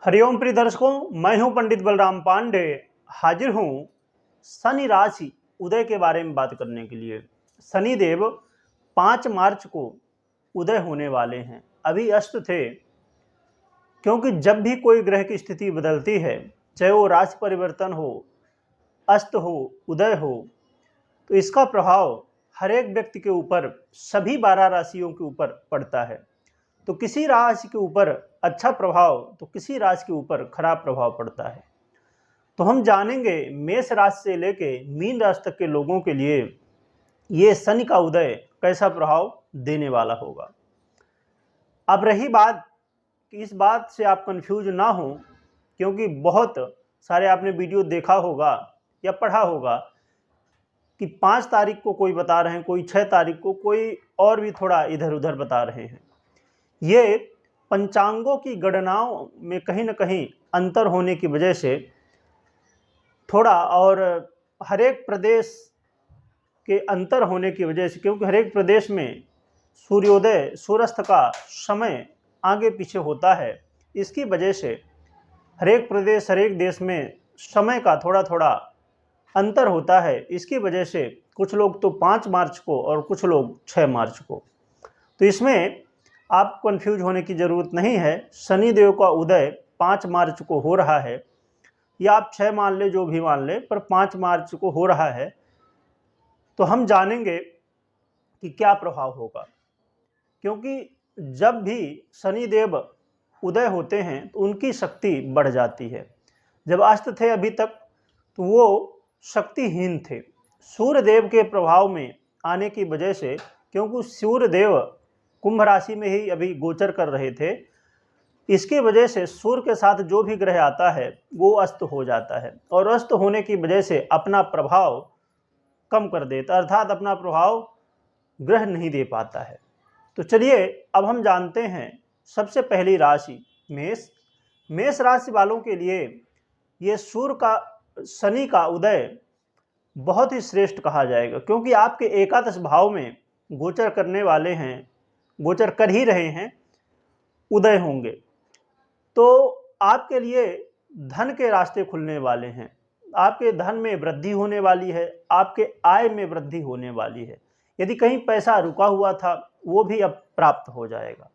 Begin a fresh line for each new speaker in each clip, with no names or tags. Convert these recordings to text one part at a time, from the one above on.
हरिओम प्रिय दर्शकों, मैं हूं पंडित बलराम पांडे। हाजिर हूं शनि राशि उदय के बारे में बात करने के लिए। शनि देव 5 मार्च को उदय होने वाले हैं। अभी अस्त थे, क्योंकि जब भी कोई ग्रह की स्थिति बदलती है, चाहे वो राशि परिवर्तन हो, अस्त हो, उदय हो, तो इसका प्रभाव हर एक व्यक्ति के ऊपर, सभी 12 राशियों के ऊपर पड़ता है। तो किसी राशि के ऊपर अच्छा प्रभाव तो किसी राशि के ऊपर खराब प्रभाव पड़ता है। तो हम जानेंगे मेष राशि से लेके मीन राशि तक के लोगों के लिए ये शनि का उदय कैसा प्रभाव देने वाला होगा। अब रही बात कि इस बात से आप कंफ्यूज ना हो, क्योंकि बहुत सारे आपने वीडियो देखा होगा या पढ़ा होगा कि 5 तारीख को कोई बता रहे हैं, कोई 6 तारीख को, कोई और भी थोड़ा इधर उधर बता रहे हैं। ये पंचांगों की गणनाओं में कहीं न कहीं अंतर होने की वजह से थोड़ा, और हर एक प्रदेश के अंतर होने की वजह से, क्योंकि हर एक प्रदेश में सूर्योदय सूर्यास्त का समय आगे पीछे होता है, इसकी वजह से हर एक प्रदेश, हर एक देश में समय का थोड़ा थोड़ा अंतर होता है। इसकी वजह से कुछ लोग तो 5 मार्च को और कुछ लोग 6 मार्च को। तो इसमें आप कंफ्यूज होने की ज़रूरत नहीं है। शनिदेव का उदय 5 मार्च को हो रहा है, या आप 6 मान ले, जो भी मान ले, पर 5 मार्च को हो रहा है। तो हम जानेंगे कि क्या प्रभाव होगा, क्योंकि जब भी शनिदेव उदय होते हैं तो उनकी शक्ति बढ़ जाती है। जब अस्त थे अभी तक तो वो शक्तिहीन थे। सूर्यदेव के प्रभाव में आने की वजह से, क्योंकि सूर्यदेव कुंभ राशि में ही अभी गोचर कर रहे थे, इसकी वजह से सूर्य के साथ जो भी ग्रह आता है वो अस्त हो जाता है, और अस्त होने की वजह से अपना प्रभाव कम कर देता, अर्थात अपना प्रभाव ग्रह नहीं दे पाता है। तो चलिए अब हम जानते हैं सबसे पहली राशि मेष। मेष राशि वालों के लिए ये शनि का उदय बहुत ही श्रेष्ठ कहा जाएगा, क्योंकि आपके एकादश भाव में गोचर करने वाले हैं, गोचर कर ही रहे हैं, उदय होंगे। तो आपके लिए धन के रास्ते खुलने वाले हैं, आपके धन में वृद्धि होने वाली है, आपके आय में वृद्धि होने वाली है। यदि कहीं पैसा रुका हुआ था वो भी अब प्राप्त हो जाएगा।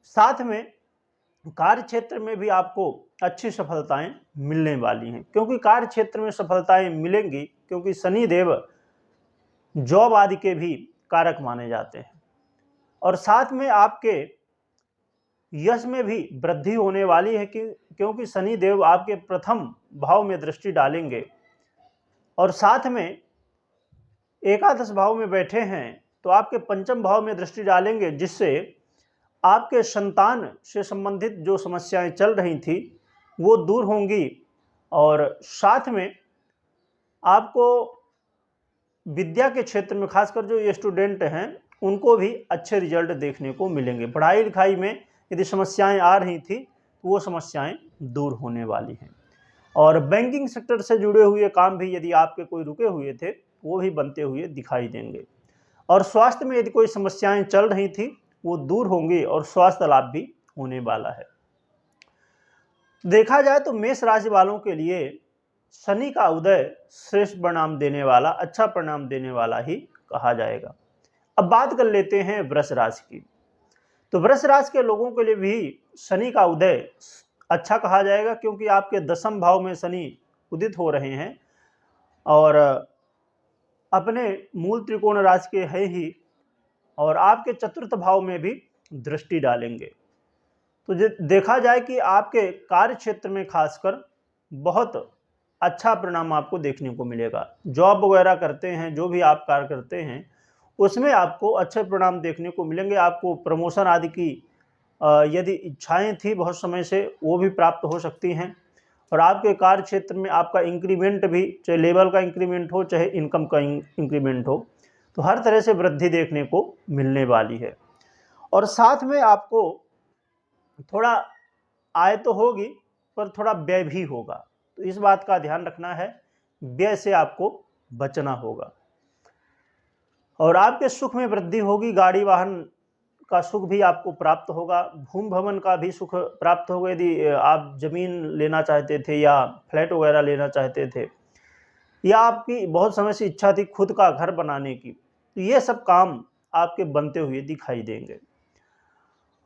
साथ में कार्य क्षेत्र में भी आपको अच्छी सफलताएं मिलने वाली हैं, क्योंकि कार्य क्षेत्र में सफलताएं मिलेंगी, क्योंकि शनि देव जॉब आदि के भी कारक माने जाते हैं। और साथ में आपके यश में भी वृद्धि होने वाली है, क्योंकि शनि देव आपके प्रथम भाव में दृष्टि डालेंगे, और साथ में एकादश भाव में बैठे हैं तो आपके पंचम भाव में दृष्टि डालेंगे, जिससे आपके संतान से संबंधित जो समस्याएं चल रही थी वो दूर होंगी, और साथ में आपको विद्या के क्षेत्र में, खासकर जो ये स्टूडेंट हैं, उनको भी अच्छे रिजल्ट देखने को मिलेंगे। पढ़ाई लिखाई में यदि समस्याएं आ रही थी तो वो समस्याएं दूर होने वाली हैं। और बैंकिंग सेक्टर से जुड़े हुए काम भी यदि आपके कोई रुके हुए थे वो भी बनते हुए दिखाई देंगे। और स्वास्थ्य में यदि कोई समस्याएं चल रही थी वो दूर होंगी, और स्वास्थ्य लाभ भी होने वाला है। देखा जाए तो मेष राशि वालों के लिए शनि का उदय श्रेष्ठ परिणाम देने वाला, अच्छा परिणाम देने वाला ही कहा जाएगा। अब बात कर लेते हैं वृष राशि की। तो वृष राशि के लोगों के लिए भी शनि का उदय अच्छा कहा जाएगा, क्योंकि आपके दशम भाव में शनि उदित हो रहे हैं, और अपने मूल त्रिकोण राशि के है ही, और आपके चतुर्थ भाव में भी दृष्टि डालेंगे। तो देखा जाए कि आपके कार्य क्षेत्र में खासकर बहुत अच्छा परिणाम आपको देखने को मिलेगा। जॉब वगैरह करते हैं, जो भी आप कार्य करते हैं, उसमें आपको अच्छे परिणाम देखने को मिलेंगे। आपको प्रमोशन आदि की यदि इच्छाएं थी बहुत समय से, वो भी प्राप्त हो सकती हैं। और आपके कार्य क्षेत्र में आपका इंक्रीमेंट भी, चाहे लेवल का इंक्रीमेंट हो, चाहे इनकम का इंक्रीमेंट हो, तो हर तरह से वृद्धि देखने को मिलने वाली है। और साथ में आपको थोड़ा आय तो होगी, पर थोड़ा व्यय भी होगा, तो इस बात का ध्यान रखना है, व्यय से आपको बचना होगा। और आपके सुख में वृद्धि होगी, गाड़ी वाहन का सुख भी आपको प्राप्त होगा, भूमि भवन का भी सुख प्राप्त होगा यदि आप ज़मीन लेना चाहते थे या फ्लैट वगैरह लेना चाहते थे, या आपकी बहुत समय से इच्छा थी खुद का घर बनाने की, तो ये सब काम आपके बनते हुए दिखाई देंगे।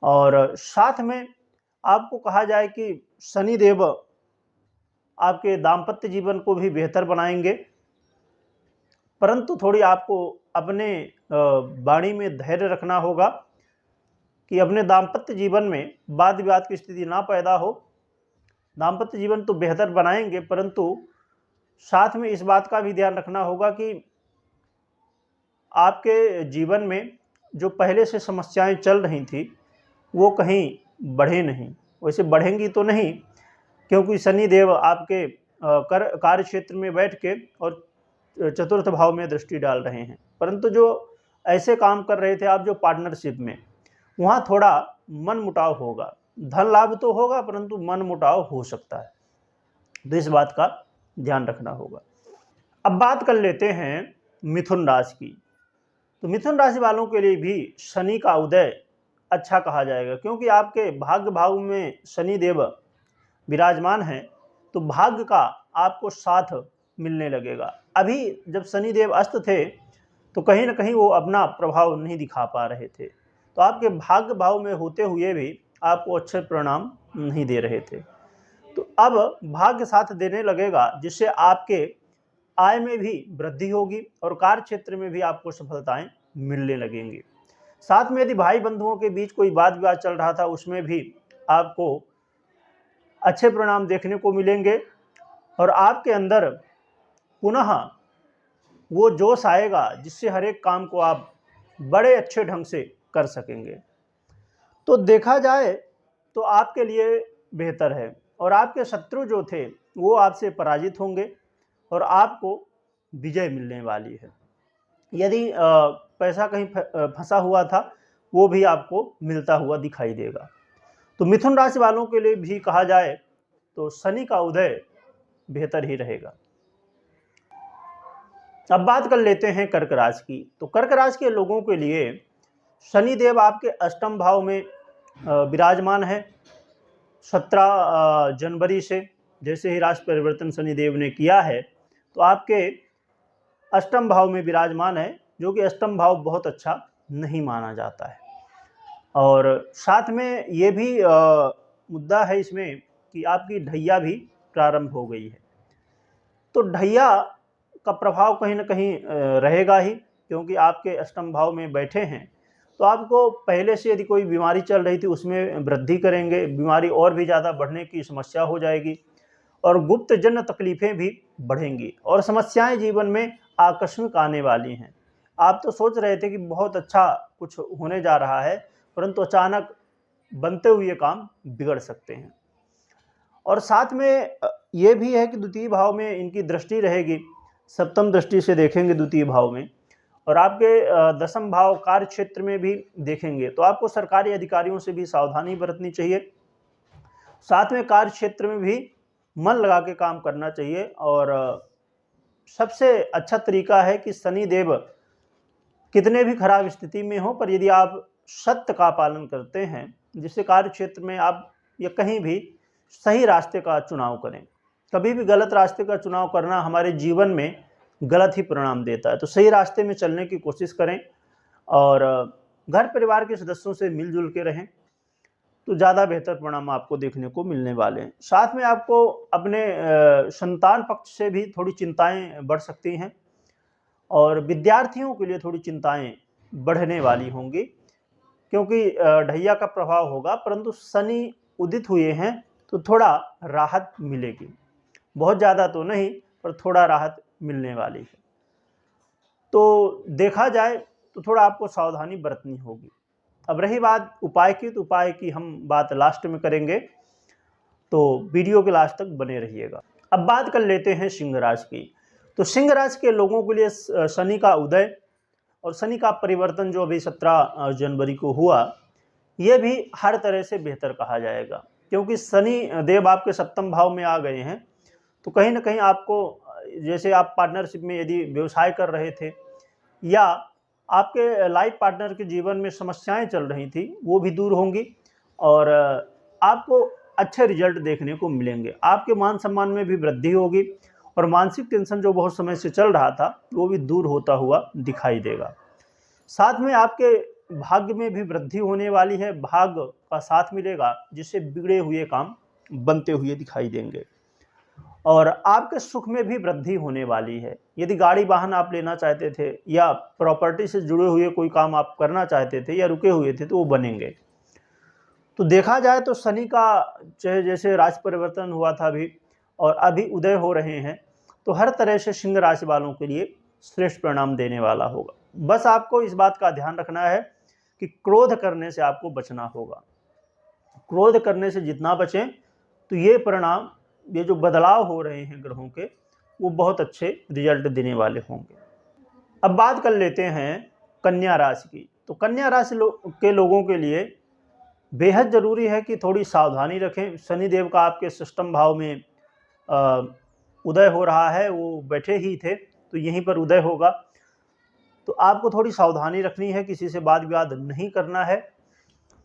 और साथ में आपको कहा जाए कि शनि देव आपके दाम्पत्य जीवन को भी बेहतर बनाएंगे, परंतु थोड़ी आपको अपने वाणी में धैर्य रखना होगा कि अपने दाम्पत्य जीवन में वाद विवाद की स्थिति ना पैदा हो। दाम्पत्य जीवन तो बेहतर बनाएंगे, परंतु साथ में इस बात का भी ध्यान रखना होगा कि आपके जीवन में जो पहले से समस्याएं चल रही थी वो कहीं बढ़े नहीं। वैसे बढ़ेंगी तो नहीं, क्योंकि शनि देव आपके कार्य क्षेत्र में बैठ के और चतुर्थ भाव में दृष्टि डाल रहे हैं, परंतु जो ऐसे काम कर रहे थे आप जो पार्टनरशिप में, वहाँ थोड़ा मन मुटाव होगा। धन लाभ तो होगा परंतु मन मुटाव हो सकता है, तो इस बात का ध्यान रखना होगा। अब बात कर लेते हैं मिथुन राशि की। तो मिथुन राशि वालों के लिए भी शनि का उदय अच्छा कहा जाएगा, क्योंकि आपके भाग्य भाव में शनि देव विराजमान हैं, तो भाग्य का आपको साथ मिलने लगेगा। अभी जब शनि देव अस्त थे तो कहीं ना कहीं वो अपना प्रभाव नहीं दिखा पा रहे थे, तो आपके भाग्य भाव में होते हुए भी आपको अच्छे परिणाम नहीं दे रहे थे। तो अब भाग्य साथ देने लगेगा, जिससे आपके आय में भी वृद्धि होगी और कार्य क्षेत्र में भी आपको सफलताएं मिलने लगेंगी। साथ में यदि भाई बंधुओं के बीच कोई वाद विवाद चल रहा था, उसमें भी आपको अच्छे परिणाम देखने को मिलेंगे और आपके अंदर पुनः वो जोश आएगा जिससे हर एक काम को आप बड़े अच्छे ढंग से कर सकेंगे। तो देखा जाए तो आपके लिए बेहतर है, और आपके शत्रु जो थे वो आपसे पराजित होंगे और आपको विजय मिलने वाली है। यदि पैसा कहीं फंसा हुआ था वो भी आपको मिलता हुआ दिखाई देगा। तो मिथुन राशि वालों के लिए भी कहा जाए तो शनि का उदय बेहतर ही रहेगा। अब बात कर लेते हैं कर्क राशि की। तो कर्क राशि के लोगों के लिए शनि देव आपके अष्टम भाव में विराजमान है 17 जनवरी से। जैसे ही राशि परिवर्तन शनि देव ने किया है तो आपके अष्टम भाव में विराजमान है, जो कि अष्टम भाव बहुत अच्छा नहीं माना जाता है। और साथ में ये भी मुद्दा है इसमें कि आपकी ढैया भी प्रारंभ हो गई है, तो ढैया का प्रभाव कहीं ना कहीं रहेगा ही, क्योंकि आपके अष्टम भाव में बैठे हैं। तो आपको पहले से यदि कोई बीमारी चल रही थी उसमें वृद्धि करेंगे, बीमारी और भी ज़्यादा बढ़ने की समस्या हो जाएगी और गुप्त जन्य तकलीफ़ें भी बढ़ेंगी और समस्याएं जीवन में आकस्मिक आने वाली हैं। आप तो सोच रहे थे कि बहुत अच्छा कुछ होने जा रहा है, परंतु अचानक बनते हुए काम बिगड़ सकते हैं। और साथ में ये भी है कि द्वितीय भाव में इनकी दृष्टि रहेगी, सप्तम दृष्टि से देखेंगे द्वितीय भाव में, और आपके दसम भाव कार्य क्षेत्र में भी देखेंगे। तो आपको सरकारी अधिकारियों से भी सावधानी बरतनी चाहिए। साथ में कार्य क्षेत्र में भी मन लगा के काम करना चाहिए। और सबसे अच्छा तरीका है कि शनि देव कितने भी खराब स्थिति में हो, पर यदि आप सत्य का पालन करते हैं, जिससे कार्य क्षेत्र में आप या कहीं भी सही रास्ते का चुनाव करें। कभी भी गलत रास्ते का चुनाव करना हमारे जीवन में गलत ही परिणाम देता है। तो सही रास्ते में चलने की कोशिश करें और घर परिवार के सदस्यों से मिलजुल के रहें, तो ज़्यादा बेहतर परिणाम आपको देखने को मिलने वाले हैं। साथ में आपको अपने संतान पक्ष से भी थोड़ी चिंताएं बढ़ सकती हैं और विद्यार्थियों के लिए थोड़ी चिंताएं बढ़ने वाली होंगी, क्योंकि ढैया का प्रभाव होगा, परंतु शनि उदित हुए हैं तो थोड़ा राहत मिलेगी। बहुत ज़्यादा तो नहीं, पर थोड़ा राहत मिलने वाली है। तो देखा जाए तो थोड़ा आपको सावधानी बरतनी होगी। अब रही बात उपाय की, तो उपाय की हम बात लास्ट में करेंगे, तो वीडियो के लास्ट तक बने रहिएगा। अब बात कर लेते हैं सिंह राशि की। तो सिंह राशि के लोगों के लिए शनि का उदय और शनि का परिवर्तन जो अभी 17 जनवरी को हुआ, यह भी हर तरह से बेहतर कहा जाएगा, क्योंकि शनि देव आपके सप्तम भाव में आ गए हैं। तो कहीं ना कहीं आपको, जैसे आप पार्टनरशिप में यदि व्यवसाय कर रहे थे या आपके लाइफ पार्टनर के जीवन में समस्याएं चल रही थी वो भी दूर होंगी और आपको अच्छे रिजल्ट देखने को मिलेंगे। आपके मान सम्मान में भी वृद्धि होगी और मानसिक टेंशन जो बहुत समय से चल रहा था वो भी दूर होता हुआ दिखाई देगा। साथ में आपके भाग्य में भी वृद्धि होने वाली है, भाग्य का साथ मिलेगा जिससे बिगड़े हुए काम बनते हुए दिखाई देंगे और आपके सुख में भी वृद्धि होने वाली है। यदि गाड़ी वाहन आप लेना चाहते थे या प्रॉपर्टी से जुड़े हुए कोई काम आप करना चाहते थे या रुके हुए थे तो वो बनेंगे। तो देखा जाए तो शनि का चाहे जैसे राशि परिवर्तन हुआ था अभी और अभी उदय हो रहे हैं, तो हर तरह से सिंह राशि वालों के लिए श्रेष्ठ परिणाम देने वाला होगा। बस आपको इस बात का ध्यान रखना है कि क्रोध करने से आपको बचना होगा। क्रोध करने से जितना बचें तो ये परिणाम, ये जो बदलाव हो रहे हैं ग्रहों के, वो बहुत अच्छे रिजल्ट देने वाले होंगे। अब बात कर लेते हैं कन्या राशि की। तो कन्या राशि के लोगों के लिए बेहद ज़रूरी है कि थोड़ी सावधानी रखें। शनिदेव का आपके सष्टम भाव में उदय हो रहा है, वो बैठे ही थे तो यहीं पर उदय होगा। तो आपको थोड़ी सावधानी रखनी है, किसी से वाद विवाद नहीं करना है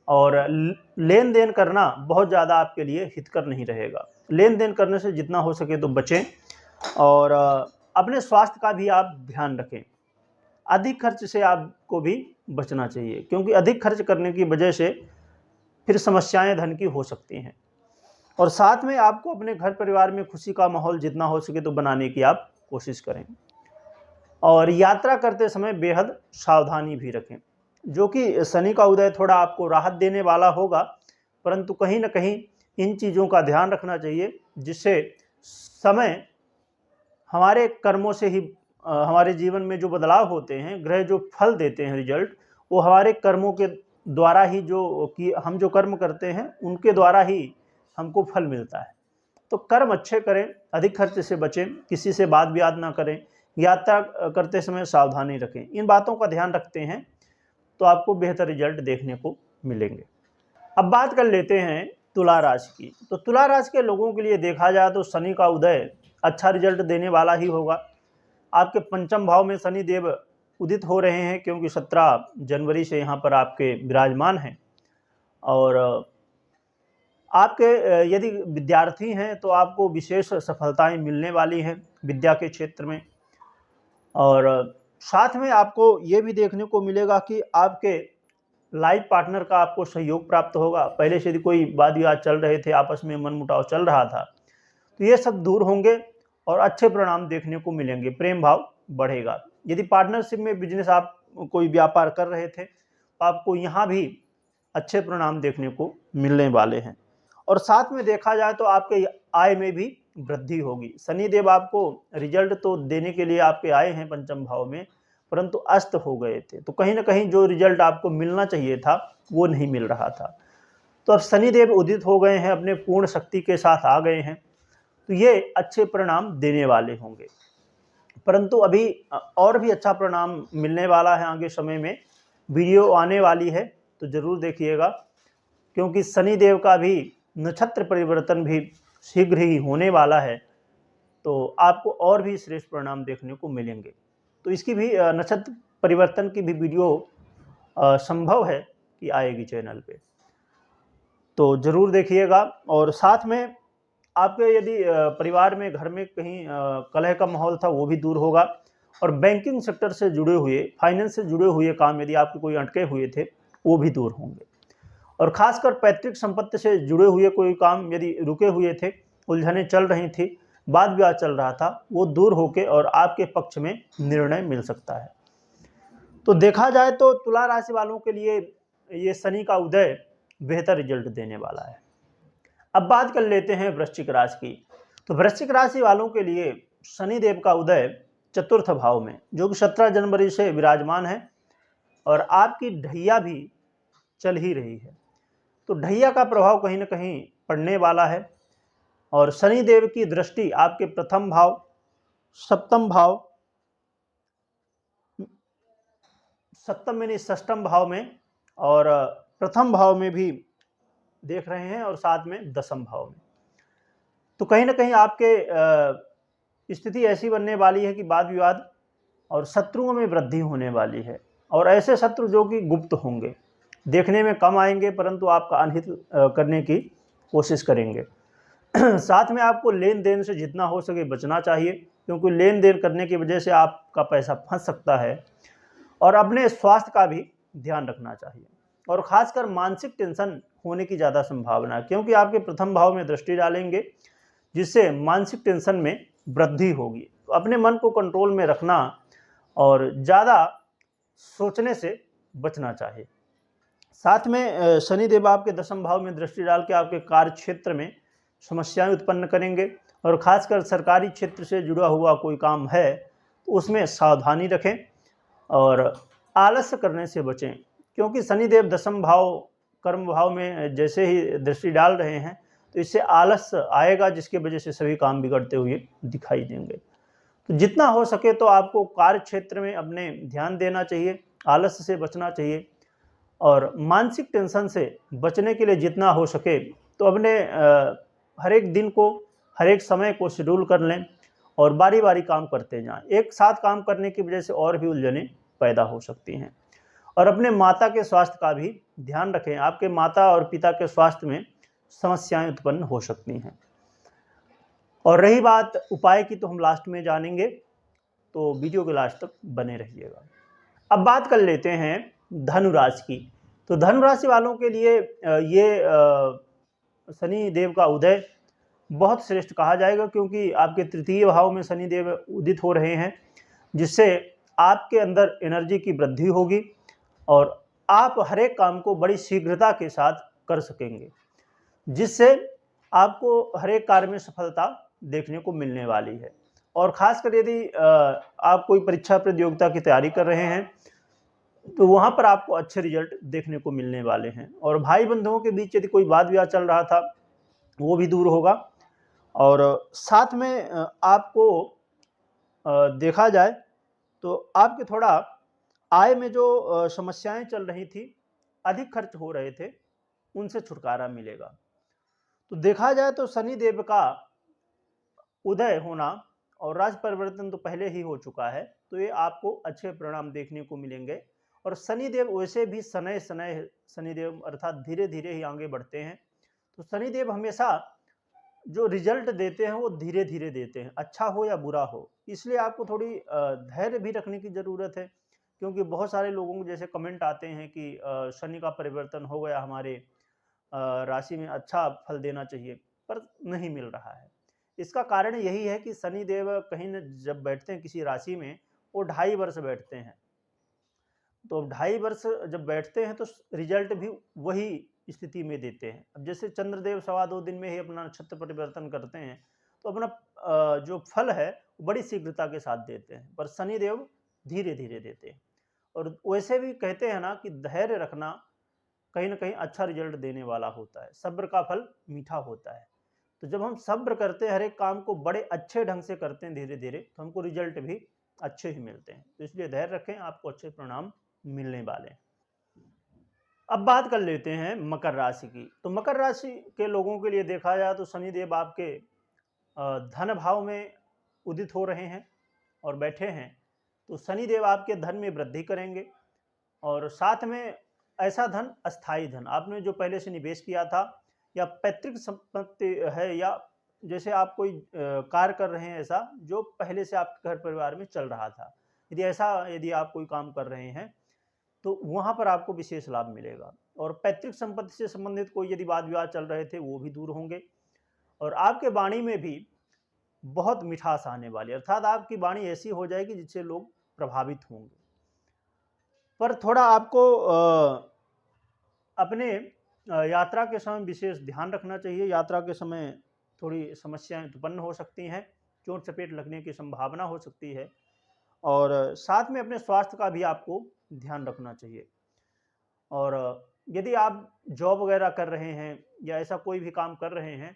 और लेन देन करना बहुत ज़्यादा आपके लिए हितकर नहीं रहेगा। लेन देन करने से जितना हो सके तो बचें और अपने स्वास्थ्य का भी आप ध्यान रखें। अधिक खर्च से आपको भी बचना चाहिए क्योंकि अधिक खर्च करने की वजह से फिर समस्याएं धन की हो सकती हैं। और साथ में आपको अपने घर परिवार में खुशी का माहौल जितना हो सके तो बनाने की आप कोशिश करें और यात्रा करते समय बेहद सावधानी भी रखें। जो कि शनि का उदय थोड़ा आपको राहत देने वाला होगा, परंतु कहीं ना कहीं इन चीज़ों का ध्यान रखना चाहिए जिससे समय हमारे कर्मों से ही हमारे जीवन में जो बदलाव होते हैं, ग्रह जो फल देते हैं रिजल्ट, वो हमारे कर्मों के द्वारा ही, जो कि हम जो कर्म करते हैं उनके द्वारा ही हमको फल मिलता है। तो कर्म अच्छे करें, अधिक खर्च से बचें, किसी से बात विवाद ना करें, यात्रा करते समय सावधानी रखें। इन बातों का ध्यान रखते हैं तो आपको बेहतर रिजल्ट देखने को मिलेंगे। अब बात कर लेते हैं तुला राशि की। तो तुला राशि के लोगों के लिए देखा जाए तो शनि का उदय अच्छा रिजल्ट देने वाला ही होगा। आपके पंचम भाव में शनि देव उदित हो रहे हैं क्योंकि 17 जनवरी से यहाँ पर आपके विराजमान हैं और आपके यदि विद्यार्थी हैं तो आपको विशेष सफलताएं मिलने वाली हैं विद्या के क्षेत्र में। और साथ में आपको ये भी देखने को मिलेगा कि आपके लाइफ पार्टनर का आपको सहयोग प्राप्त होगा। पहले से यदि कोई वाद विवाद चल रहे थे, आपस में मनमुटाव चल रहा था, तो ये सब दूर होंगे और अच्छे परिणाम देखने को मिलेंगे। प्रेम भाव बढ़ेगा। यदि पार्टनरशिप में बिजनेस आप कोई व्यापार कर रहे थे तो आपको यहाँ भी अच्छे परिणाम देखने को मिलने वाले हैं। और साथ में देखा जाए तो आपके आय में भी वृद्धि होगी। शनिदेव आपको रिजल्ट तो देने के लिए आपके आए हैं पंचम भाव में, परंतु अस्त हो गए थे, तो कहीं ना कहीं जो रिजल्ट आपको मिलना चाहिए था वो नहीं मिल रहा था। तो अब शनिदेव उदित हो गए हैं, अपने पूर्ण शक्ति के साथ आ गए हैं, तो ये अच्छे परिणाम देने वाले होंगे। परंतु अभी और भी अच्छा परिणाम मिलने वाला है। आगे समय में वीडियो आने वाली है तो जरूर देखिएगा, क्योंकि शनिदेव का भी नक्षत्र परिवर्तन भी शीघ्र ही होने वाला है, तो आपको और भी श्रेष्ठ परिणाम देखने को मिलेंगे। तो इसकी भी नक्षत्र परिवर्तन की भी वीडियो संभव है कि आएगी चैनल पे, तो ज़रूर देखिएगा। और साथ में आपके यदि परिवार में, घर में कहीं कलह का माहौल था वो भी दूर होगा। और बैंकिंग सेक्टर से जुड़े हुए, फाइनेंस से जुड़े हुए काम यदि आपके कोई अटके हुए थे वो भी दूर होंगे। और खासकर पैतृक संपत्ति से जुड़े हुए कोई काम यदि रुके हुए थे, उलझने चल रही थी, वाद विवाद चल रहा था, वो दूर होके और आपके पक्ष में निर्णय मिल सकता है। तो देखा जाए तो तुला राशि वालों के लिए ये शनि का उदय बेहतर रिजल्ट देने वाला है। अब बात कर लेते हैं वृश्चिक राशि की। तो वृश्चिक राशि वालों के लिए शनिदेव का उदय चतुर्थ भाव में, जो कि 17 जनवरी से विराजमान है और आपकी ढैया भी चल ही रही है, तो ढैया का प्रभाव कहीं ना कहीं पड़ने वाला है। और शनिदेव की दृष्टि आपके प्रथम भाव, सप्तम भाव, सप्तम यानी षष्टम भाव में और प्रथम भाव में भी देख रहे हैं और साथ में दसम भाव में। तो कहीं ना कहीं आपके स्थिति ऐसी बनने वाली है कि वाद विवाद और शत्रुओं में वृद्धि होने वाली है। और ऐसे शत्रु जो कि गुप्त होंगे, देखने में कम आएंगे परंतु आपका अनहित करने की कोशिश करेंगे। साथ में आपको लेन देन से जितना हो सके बचना चाहिए, क्योंकि लेन देन करने की वजह से आपका पैसा फंस सकता है। और अपने स्वास्थ्य का भी ध्यान रखना चाहिए, और खासकर मानसिक टेंशन होने की ज़्यादा संभावना है, क्योंकि आपके प्रथम भाव में दृष्टि डालेंगे, जिससे मानसिक टेंशन में वृद्धि होगी। तो अपने मन को कंट्रोल में रखना और ज़्यादा सोचने से बचना चाहिए। साथ में शनिदेव आपके दसम भाव में दृष्टि डाल के आपके कार्य क्षेत्र में समस्याएं उत्पन्न करेंगे, और खासकर सरकारी क्षेत्र से जुड़ा हुआ कोई काम है तो उसमें सावधानी रखें और आलस्य करने से बचें, क्योंकि शनिदेव दसम भाव कर्म भाव में जैसे ही दृष्टि डाल रहे हैं तो इससे आलस्य आएगा, जिसकी वजह से सभी काम बिगड़ते हुए दिखाई देंगे। तो जितना हो सके तो आपको कार्य क्षेत्र में अपने ध्यान देना चाहिए, आलस्य से बचना चाहिए, और मानसिक टेंशन से बचने के लिए जितना हो सके तो अपने हर एक दिन को, हर एक समय को शेड्यूल कर लें और बारी बारी काम करते जाएं। एक साथ काम करने की वजह से और भी उलझनें पैदा हो सकती हैं। और अपने माता के स्वास्थ्य का भी ध्यान रखें, आपके माता और पिता के स्वास्थ्य में समस्याएं उत्पन्न हो सकती हैं। और रही बात उपाय की तो हम लास्ट में जानेंगे, तो वीडियो के लास्ट तक बने रहिएगा। अब बात कर लेते हैं धनु राशि की। तो धनु राशि वालों के लिए ये शनि देव का उदय बहुत श्रेष्ठ कहा जाएगा, क्योंकि आपके तृतीय भाव में शनि देव उदित हो रहे हैं, जिससे आपके अंदर एनर्जी की वृद्धि होगी और आप हर एक काम को बड़ी शीघ्रता के साथ कर सकेंगे, जिससे आपको हर एक कार्य में सफलता देखने को मिलने वाली है। और खासकर यदि आप कोई परीक्षा प्रतियोगिता की तैयारी कर रहे हैं तो वहाँ पर आपको अच्छे रिजल्ट देखने को मिलने वाले हैं। और भाई बंधुओं के बीच यदि कोई वाद विवाद चल रहा था वो भी दूर होगा। और साथ में आपको देखा जाए तो आपके थोड़ा आय में जो समस्याएं चल रही थी, अधिक खर्च हो रहे थे, उनसे छुटकारा मिलेगा। तो देखा जाए तो शनि देव का उदय होना और राज परिवर्तन तो पहले ही हो चुका है, तो ये आपको अच्छे परिणाम देखने को मिलेंगे। और शनिदेव वैसे भी शनय शनय शनिदेव अर्थात धीरे धीरे ही आगे बढ़ते हैं। तो शनिदेव हमेशा जो रिजल्ट देते हैं वो धीरे धीरे देते हैं, अच्छा हो या बुरा हो। इसलिए आपको थोड़ी धैर्य भी रखने की ज़रूरत है, क्योंकि बहुत सारे लोगों को जैसे कमेंट आते हैं कि शनि का परिवर्तन हो गया, हमारे राशि में अच्छा फल देना चाहिए, पर नहीं मिल रहा है। इसका कारण यही है कि शनि देव कहीं न जब बैठते हैं किसी राशि में, वो 2.5 वर्ष बैठते हैं। तो 2.5 वर्ष जब बैठते हैं तो रिजल्ट भी वही स्थिति में देते हैं। अब जैसे चंद्रदेव 2.25 दिन में ही अपना नक्षत्र परिवर्तन करते हैं, तो अपना जो फल है वो बड़ी शीघ्रता के साथ देते हैं, पर शनिदेव धीरे धीरे देते हैं। और वैसे भी कहते हैं ना कि धैर्य रखना कहीं ना कहीं अच्छा रिजल्ट देने वाला होता है, सब्र का फल मीठा होता है। तो जब हम सब्र करते हैं, हर एक काम को बड़े अच्छे ढंग से करते हैं धीरे धीरे, तो हमको रिजल्ट भी अच्छे ही मिलते हैं। तो इसलिए धैर्य रखें, आपको अच्छे परिणाम मिलने वाले हैं। अब बात कर लेते हैं मकर राशि की। तो मकर राशि के लोगों के लिए देखा जाए तो शनिदेव आपके धन भाव में उदित हो रहे हैं और बैठे हैं। तो शनिदेव आपके धन में वृद्धि करेंगे, और साथ में ऐसा धन, अस्थाई धन, आपने जो पहले से निवेश किया था या पैतृक संपत्ति है, या जैसे आप कोई कार्य कर रहे हैं ऐसा जो पहले से आपके घर परिवार में चल रहा था, यदि आप कोई काम कर रहे हैं तो वहाँ पर आपको विशेष लाभ मिलेगा। और पैतृक संपत्ति से संबंधित कोई यदि वाद विवाद चल रहे थे वो भी दूर होंगे। और आपके वाणी में भी बहुत मिठास आने वाली, अर्थात आपकी वाणी ऐसी हो जाएगी जिससे लोग प्रभावित होंगे। पर थोड़ा आपको अपने यात्रा के समय विशेष ध्यान रखना चाहिए। यात्रा के समय थोड़ी समस्याएं उत्पन्न हो सकती हैं, चोट चपेट लगने की संभावना हो सकती है। और साथ में अपने स्वास्थ्य का भी आपको ध्यान रखना चाहिए। और यदि आप जॉब वगैरह कर रहे हैं या ऐसा कोई भी काम कर रहे हैं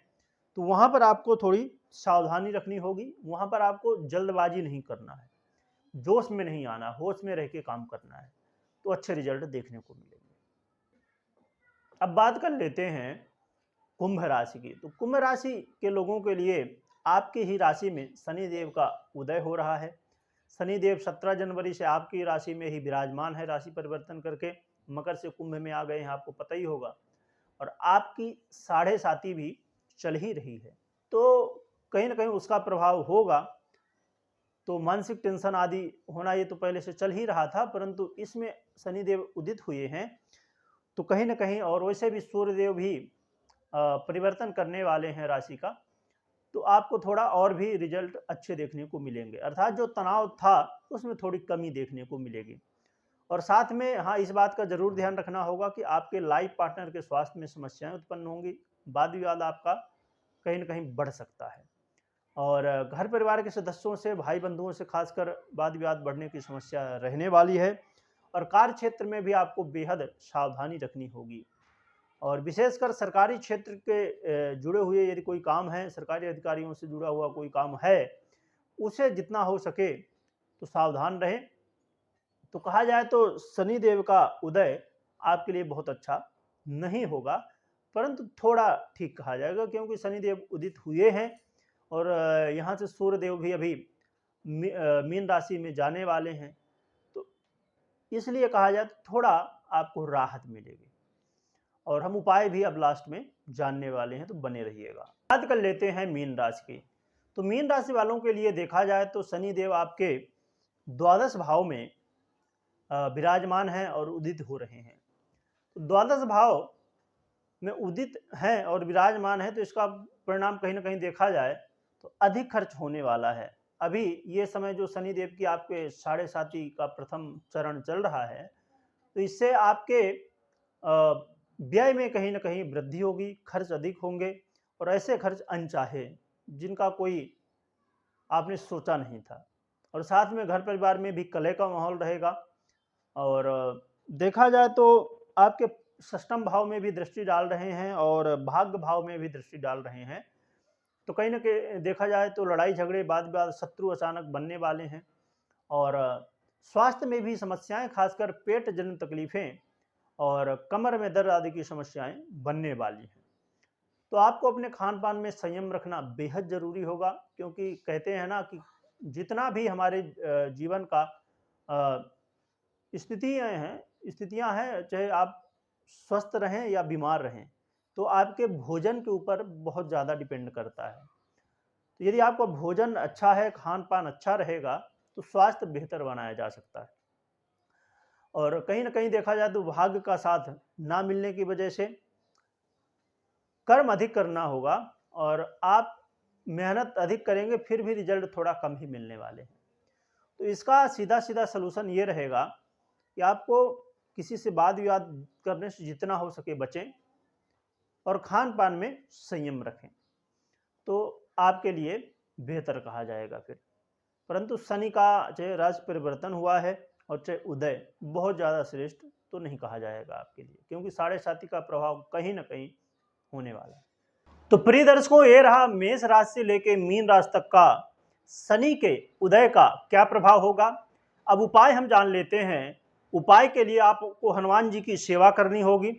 तो वहाँ पर आपको थोड़ी सावधानी रखनी होगी। वहाँ पर आपको जल्दबाजी नहीं करना है, जोश में नहीं आना, होश में रह के काम करना है, तो अच्छे रिजल्ट देखने को मिलेंगे। अब बात कर लेते हैं कुंभ राशि की। तो कुंभ राशि के लोगों के लिए आपकी ही राशि में शनिदेव का उदय हो रहा है, शनिदेव 17 जनवरी से आपकी राशि में ही विराजमान है, राशि परिवर्तन करके मकर से कुंभ में आ गए हैं, आपको पता ही होगा। और आपकी साढ़े साथी भी चल ही रही है, तो कहीं ना कहीं उसका प्रभाव होगा। तो मानसिक टेंशन आदि होना ये तो पहले से चल ही रहा था, परंतु इसमें शनिदेव उदित हुए हैं तो कहीं ना कहीं, और वैसे भी सूर्यदेव भी परिवर्तन करने वाले हैं राशि का, तो आपको थोड़ा और भी रिजल्ट अच्छे देखने को मिलेंगे, अर्थात जो तनाव था उसमें थोड़ी कमी देखने को मिलेगी। और साथ में हाँ, इस बात का जरूर ध्यान रखना होगा कि आपके लाइफ पार्टनर के स्वास्थ्य में समस्याएं उत्पन्न होंगी, वाद विवाद आपका कहीं ना कहीं बढ़ सकता है। और घर परिवार के सदस्यों से, भाई बंधुओं से खासकर वाद विवाद बढ़ने की समस्या रहने वाली है। और कार्य क्षेत्र में भी आपको बेहद सावधानी रखनी होगी। और विशेषकर सरकारी क्षेत्र के जुड़े हुए यदि कोई काम है, सरकारी अधिकारियों से जुड़ा हुआ कोई काम है, उसे जितना हो सके तो सावधान रहें। तो कहा जाए तो शनिदेव का उदय आपके लिए बहुत अच्छा नहीं होगा, परंतु थोड़ा ठीक कहा जाएगा, क्योंकि शनिदेव उदित हुए हैं और यहाँ से सूर्यदेव भी अभी मीन राशि में जाने वाले हैं, तो इसलिए कहा जाए तो थोड़ा आपको राहत मिलेगी। और हम उपाय भी अब लास्ट में जानने वाले हैं, तो बने रहिएगा। बात कर लेते हैं मीन राशि की। तो मीन राशि वालों के लिए देखा जाए तो शनिदेव आपके द्वादश भाव में विराजमान हैं और उदित हो रहे हैं। तो द्वादश भाव में उदित हैं और विराजमान है, तो इसका परिणाम कहीं ना कहीं देखा जाए तो अधिक खर्च होने वाला है। अभी ये समय जो शनिदेव की आपके साढ़े साथी का प्रथम चरण चल रहा है, तो इससे आपके व्यय में कहीं ना कहीं वृद्धि होगी, खर्च अधिक होंगे, और ऐसे खर्च अनचाहे जिनका कोई आपने सोचा नहीं था। और साथ में घर परिवार में भी कलह का माहौल रहेगा। और देखा जाए तो आपके षष्ठम भाव में भी दृष्टि डाल रहे हैं और भाग्य भाव में भी दृष्टि डाल रहे हैं, तो कहीं ना कहीं देखा जाए तो लड़ाई झगड़े, वाद विवाद, शत्रु अचानक बनने वाले हैं। और स्वास्थ्य में भी समस्याएं, खासकर पेट जनित तकलीफें और कमर में दर्द आदि की समस्याएं बनने वाली हैं। तो आपको अपने खान पान में संयम रखना बेहद जरूरी होगा, क्योंकि कहते हैं ना कि जितना भी हमारे जीवन का स्थितियां हैं, चाहे आप स्वस्थ रहें या बीमार रहें, तो आपके भोजन के ऊपर बहुत ज़्यादा डिपेंड करता है। तो यदि आपका भोजन अच्छा है, खान पान अच्छा रहेगा, तो स्वास्थ्य बेहतर बनाया जा सकता है। और कहीं ना कहीं देखा जाए तो भाग्य का साथ ना मिलने की वजह से कर्म अधिक करना होगा, और आप मेहनत अधिक करेंगे फिर भी रिजल्ट थोड़ा कम ही मिलने वाले हैं। तो इसका सीधा सीधा सलूशन ये रहेगा कि आपको किसी से वाद विवाद करने से जितना हो सके बचें और खान पान में संयम रखें, तो आपके लिए बेहतर कहा जाएगा फिर। परंतु शनि का चाहे राशि परिवर्तन हुआ है और चाहे उदय, बहुत ज़्यादा श्रेष्ठ तो नहीं कहा जाएगा आपके लिए, क्योंकि साढ़े साथी का प्रभाव कहीं ना कहीं होने वाला है। तो प्रिय दर्शकों, ये रहा मेष राशि से लेके मीन राशि तक का शनि के उदय का क्या प्रभाव होगा। अब उपाय हम जान लेते हैं। उपाय के लिए आपको हनुमान जी की सेवा करनी होगी,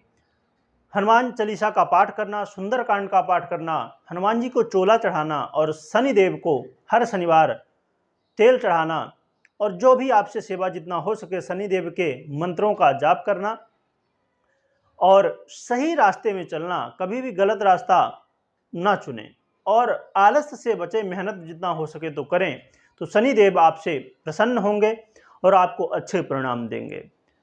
हनुमान चालीसा का पाठ करना, सुंदरकांड का पाठ करना, हनुमान जी को चोला चढ़ाना और शनिदेव को हर शनिवार तेल चढ़ाना, और जो भी आपसे सेवा जितना हो सके शनिदेव के मंत्रों का जाप करना, और सही रास्ते में चलना, कभी भी गलत रास्ता ना चुनें, और आलस्य से बचें, मेहनत जितना हो सके तो करें, तो शनिदेव आपसे प्रसन्न होंगे और आपको अच्छे परिणाम देंगे।